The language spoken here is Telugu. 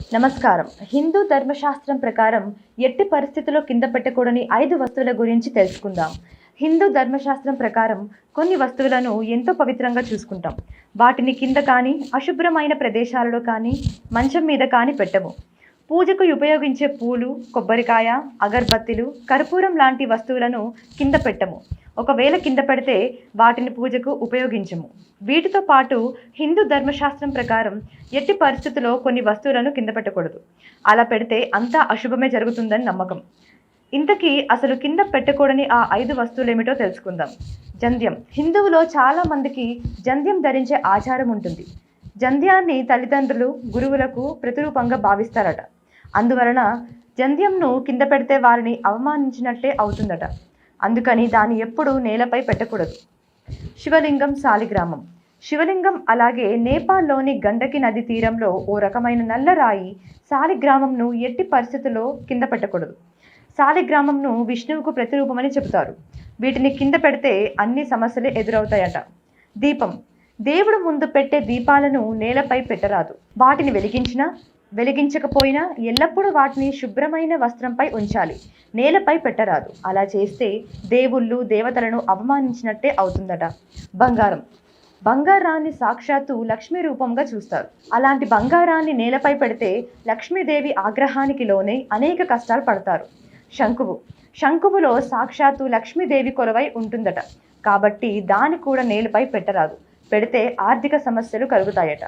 నమస్కారం. హిందూ ధర్మశాస్త్రం ప్రకారం ఎట్టి పరిస్థితుల్లో కింద పెట్టకూడని 5 వస్తువుల గురించి తెలుసుకుందాం. హిందూ ధర్మశాస్త్రం ప్రకారం కొన్ని వస్తువులను ఎంతో పవిత్రంగా చూసుకుంటాం. వాటిని కింద కానీ, అశుభ్రమైన ప్రదేశాలలో కానీ, మంచం మీద కానీ పెట్టము. పూజకు ఉపయోగించే పూలు, కొబ్బరికాయ, అగరబత్తీలు, కర్పూరం లాంటి వస్తువులను కింద పెట్టము. ఒకవేళ కింద పెడితే వాటిని పూజకు ఉపయోగించము. వీటితో పాటు హిందూ ధర్మశాస్త్రం ప్రకారం ఎట్టి పరిస్థితుల్లో కొన్ని వస్తువులను కింద పెట్టకూడదు. అలా పెడితే అంతా అశుభమే జరుగుతుందని నమ్మకం. ఇంతకీ అసలు కింద పెట్టకూడని ఆ 5 వస్తువులు ఏమిటో తెలుసుకుందాం. జంధ్యం. హిందువులో చాలా మందికి జంధ్యం ధరించే ఆచారం ఉంటుంది. జంధ్యాన్ని తల్లిదండ్రులు, గురువులకు ప్రతిరూపంగా భావిస్తారట. అందువలన జంధ్యంను కింద పెడితే వారిని అవమానించినట్లే అవుతుందట. అందుకని దాన్ని ఎప్పుడూ నేలపై పెట్టకూడదు. శివలింగం, శాలిగ్రామం. శివలింగం అలాగే నేపాల్లోని గండకి నది తీరంలో ఓ రకమైన నల్లరాయి శాలిగ్రామంను ఎట్టి పరిస్థితుల్లో కింద పెట్టకూడదు. శాలిగ్రామంను విష్ణువుకు ప్రతిరూపమని చెబుతారు. వీటిని కింద పెడితే అన్ని సమస్యలు ఎదురవుతాయట. దీపం. దేవుడు ముందు పెట్టే దీపాలను నేలపై పెట్టరాదు. వాటిని వెలిగించకపోయినా ఎల్లప్పుడూ వాటిని శుభ్రమైన వస్త్రంపై ఉంచాలి. నేలపై పెట్టరాదు. అలా చేస్తే దేవుళ్ళు, దేవతలను అవమానించినట్టే అవుతుందట. బంగారం. బంగారాన్ని సాక్షాత్తు లక్ష్మీ రూపంగా చూస్తారు. అలాంటి బంగారాన్ని నేలపై పెడితే లక్ష్మీదేవి ఆగ్రహానికి లోనే అనేక కష్టాలు పడతారు. శంకువు. శంకువులో సాక్షాత్తు లక్ష్మీదేవి కొలువై ఉంటుందట. కాబట్టి దాన్ని కూడా నేలపై పెట్టరాదు. పెడితే ఆర్థిక సమస్యలు కలుగుతాయట.